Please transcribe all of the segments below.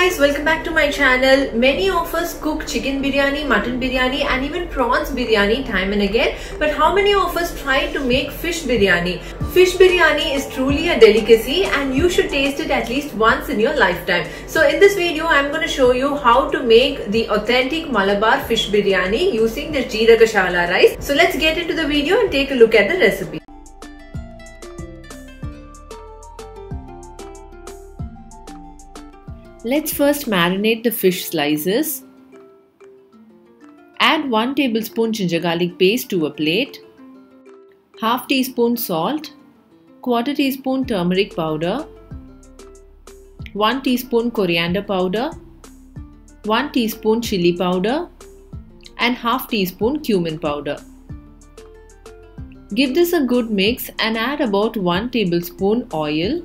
guys, welcome back to my channel. Many of us cook chicken biryani, mutton biryani and even prawns biryani time and again. But how many of us try to make fish biryani? Fish biryani is truly a delicacy and you should taste it at least once in your lifetime. So in this video, I'm going to show you how to make the authentic Malabar fish biryani using the Jeera Gashala rice. So let's get into the video and take a look at the recipe. Let's first marinate the fish slices. Add 1 tablespoon ginger garlic paste to a plate, half teaspoon salt, quarter teaspoon turmeric powder, 1 teaspoon coriander powder, 1 teaspoon chili powder and half teaspoon cumin powder. Give this a good mix and add about 1 tablespoon oil.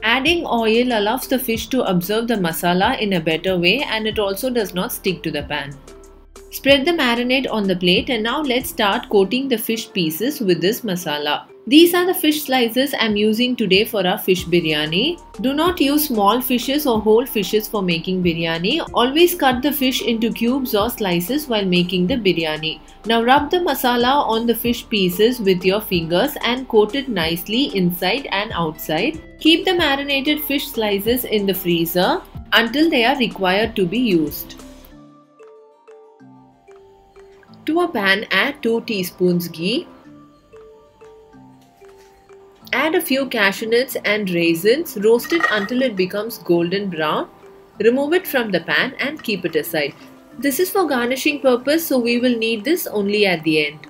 Adding oil allows the fish to absorb the masala in a better way and it also does not stick to the pan. Spread the marinade on the plate and now let's start coating the fish pieces with this masala. These are the fish slices I am using today for our fish biryani. Do not use small fishes or whole fishes for making biryani. Always cut the fish into cubes or slices while making the biryani. Now rub the masala on the fish pieces with your fingers and coat it nicely inside and outside. Keep the marinated fish slices in the freezer until they are required to be used. To a pan, add 2 teaspoons ghee. Add a few cashew nuts and raisins, roast it until it becomes golden brown. Remove it from the pan and keep it aside. This is for garnishing purpose, so we will need this only at the end.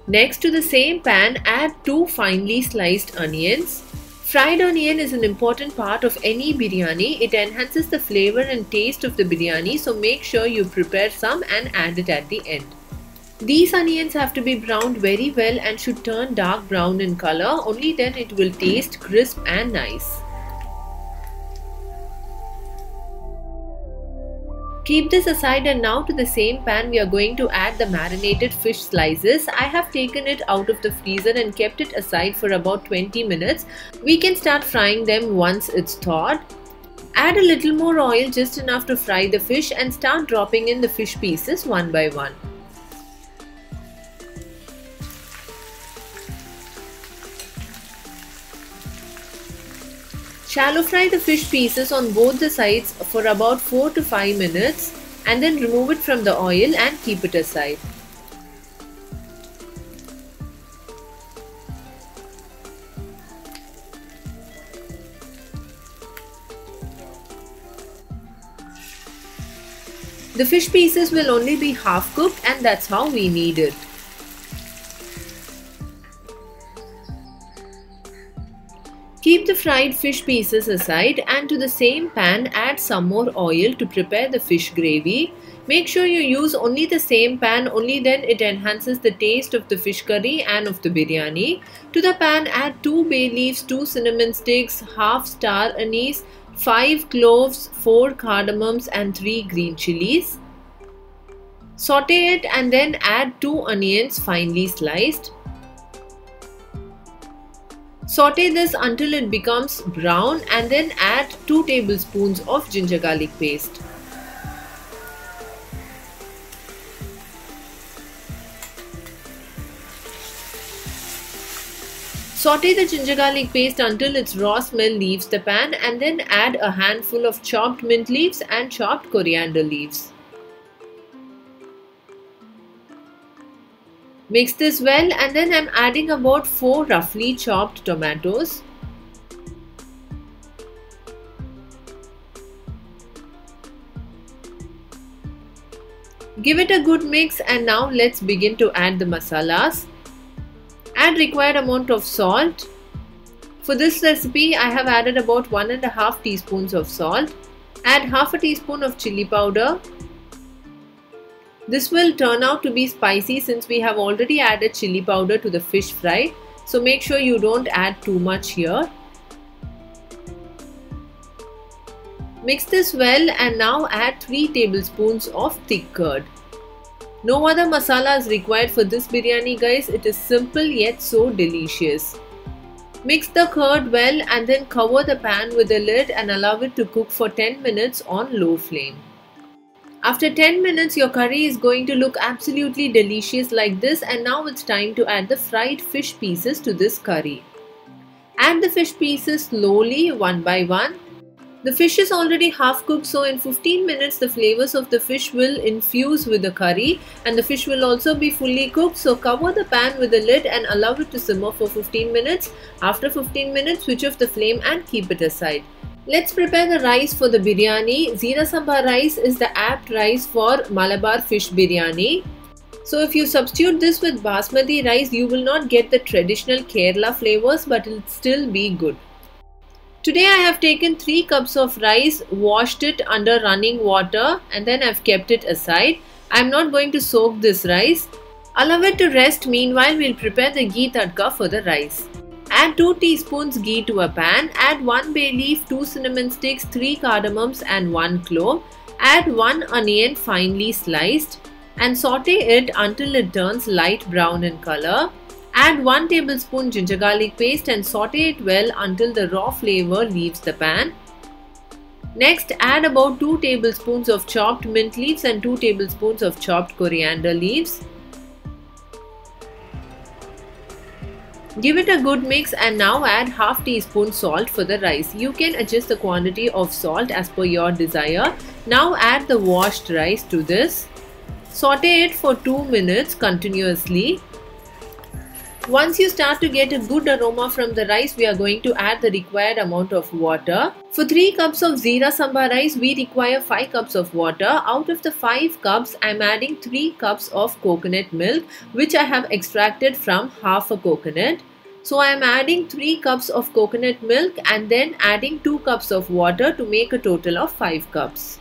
Next, to the same pan, add 2 finely sliced onions. Fried onion is an important part of any biryani. It enhances the flavor and taste of the biryani, so make sure you prepare some and add it at the end. These onions have to be browned very well and should turn dark brown in color. Only then it will taste crisp and nice. Keep this aside and now to the same pan we are going to add the marinated fish slices. I have taken it out of the freezer and kept it aside for about 20 minutes. We can start frying them once it's thawed. Add a little more oil, just enough to fry the fish, and start dropping in the fish pieces one by one. Shallow fry the fish pieces on both the sides for about 4 to 5 minutes and then remove it from the oil and keep it aside. The fish pieces will only be half cooked and that's how we need it. Keep the fried fish pieces aside and to the same pan add some more oil to prepare the fish gravy. Make sure you use only the same pan, only then it enhances the taste of the fish curry and of the biryani. To the pan add 2 bay leaves, 2 cinnamon sticks, half star anise, 5 cloves, 4 cardamoms and 3 green chilies. Saute it and then add 2 onions finely sliced. Saute this until it becomes brown and then add 2 tablespoons of ginger garlic paste. Saute the ginger garlic paste until its raw smell leaves the pan and then add a handful of chopped mint leaves and chopped coriander leaves. Mix this well and then I'm adding about 4 roughly chopped tomatoes. Give it a good mix and now let's begin to add the masalas. Add required amount of salt. For this recipe I have added about 1.5 teaspoons of salt. Add half a teaspoon of chili powder. This will turn out to be spicy since we have already added chili powder to the fish fry. So make sure you don't add too much here. Mix this well and now add 3 tablespoons of thick curd. No other masala is required for this biryani guys. It is simple yet so delicious. Mix the curd well and then cover the pan with a lid and allow it to cook for 10 minutes on low flame. After 10 minutes, your curry is going to look absolutely delicious like this, and now it's time to add the fried fish pieces to this curry. Add the fish pieces slowly one by one. The fish is already half cooked, so in 15 minutes the flavors of the fish will infuse with the curry and the fish will also be fully cooked. So cover the pan with a lid and allow it to simmer for 15 minutes. After 15 minutes, switch off the flame and keep it aside. Let's prepare the rice for the biryani. Zeera Samba rice is the apt rice for Malabar fish biryani. So if you substitute this with basmati rice, you will not get the traditional Kerala flavors, but it will still be good. Today I have taken 3 cups of rice, washed it under running water and then I've kept it aside. I am not going to soak this rice. Allow it to rest. Meanwhile, we'll prepare the ghee tadka for the rice. Add 2 teaspoons ghee to a pan. Add 1 bay leaf, 2 cinnamon sticks, 3 cardamoms and 1 clove. Add 1 onion finely sliced and saute it until it turns light brown in color. Add 1 tablespoon ginger garlic paste and saute it well until the raw flavor leaves the pan. Next, add about 2 tablespoons of chopped mint leaves and 2 tablespoons of chopped coriander leaves. Give it a good mix and now add half teaspoon salt for the rice. You can adjust the quantity of salt as per your desire. Now add the washed rice to this. Saute it for 2 minutes continuously. Once you start to get a good aroma from the rice, we are going to add the required amount of water. For 3 cups of Zeera Samba rice, we require 5 cups of water. Out of the 5 cups, I am adding 3 cups of coconut milk, which I have extracted from half a coconut. So I am adding 3 cups of coconut milk and then adding 2 cups of water to make a total of 5 cups.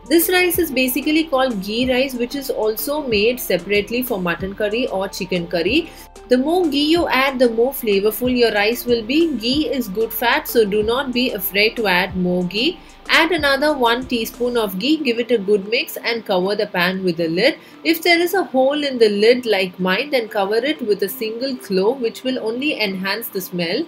This rice is basically called ghee rice, which is also made separately for mutton curry or chicken curry. The more ghee you add, the more flavorful your rice will be. Ghee is good fat, so do not be afraid to add more ghee. Add another 1 teaspoon of ghee, give it a good mix and cover the pan with a lid. If there is a hole in the lid like mine, then cover it with a single clove, which will only enhance the smell.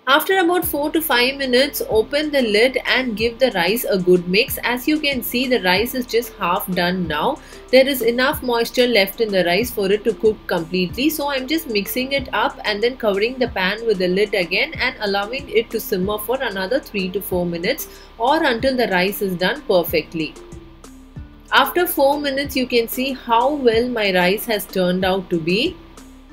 After about 4 to 5 minutes, open the lid and give the rice a good mix. As you can see, the rice is just half done now. There is enough moisture left in the rice for it to cook completely. So I'm just mixing it up and then covering the pan with the lid again and allowing it to simmer for another 3 to 4 minutes or until the rice is done perfectly. After 4 minutes, you can see how well my rice has turned out to be.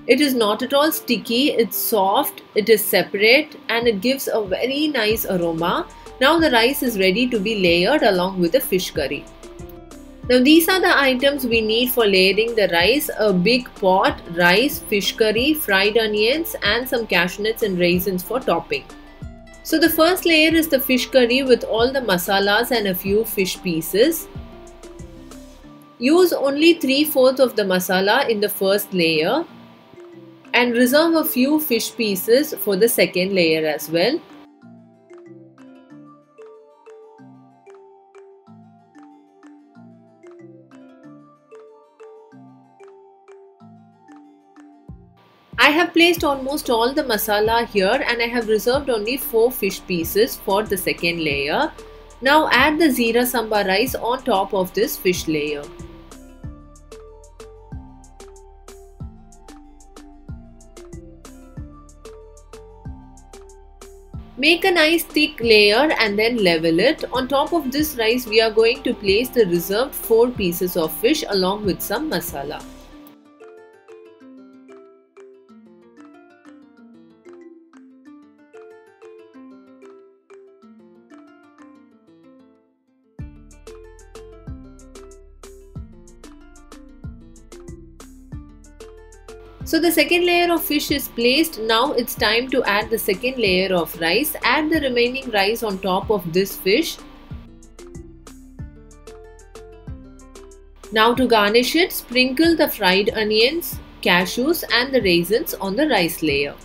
It is not at all sticky, it's soft, it is separate and it gives a very nice aroma. Now the rice is ready to be layered along with the fish curry. Now these are the items we need for layering the rice: a big pot, rice, fish curry, fried onions and some cashew nuts and raisins for topping. So the first layer is the fish curry with all the masalas and a few fish pieces. Use only 3/4 of the masala in the first layer and reserve a few fish pieces for the second layer as well. I have placed almost all the masala here and I have reserved only 4 fish pieces for the second layer. Now add the Zeera Samba rice on top of this fish layer. Make a nice thick layer and then level it. On top of this rice, we are going to place the reserved 4 pieces of fish along with some masala. So the second layer of fish is placed. Now it's time to add the second layer of rice. Add the remaining rice on top of this fish. Now to garnish it, sprinkle the fried onions, cashews and the raisins on the rice layer.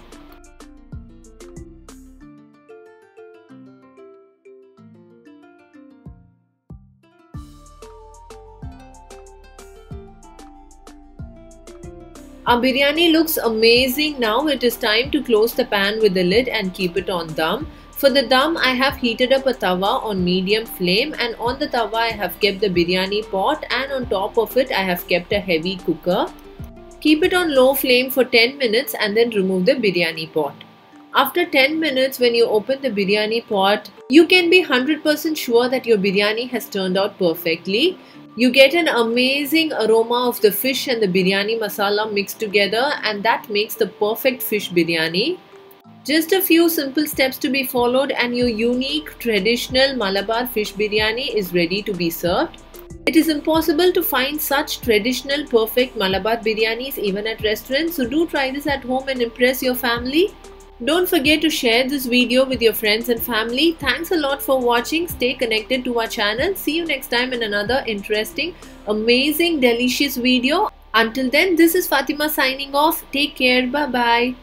Our biryani looks amazing now. It is time to close the pan with the lid and keep it on dum. For the dum, I have heated up a tawa on medium flame, and on the tawa I have kept the biryani pot, and on top of it I have kept a heavy cooker. Keep it on low flame for 10 minutes and then remove the biryani pot. After 10 minutes, when you open the biryani pot, you can be 100% sure that your biryani has turned out perfectly. You get an amazing aroma of the fish and the biryani masala mixed together, and that makes the perfect fish biryani. Just a few simple steps to be followed and your unique traditional Malabar fish biryani is ready to be served. It is impossible to find such traditional perfect Malabar biryanis even at restaurants, so do try this at home and impress your family. Don't forget to share this video with your friends and family. Thanks a lot for watching. Stay connected to our channel. See you next time in another interesting, amazing, delicious video. Until then, this is Fatima signing off. Take care. Bye-bye.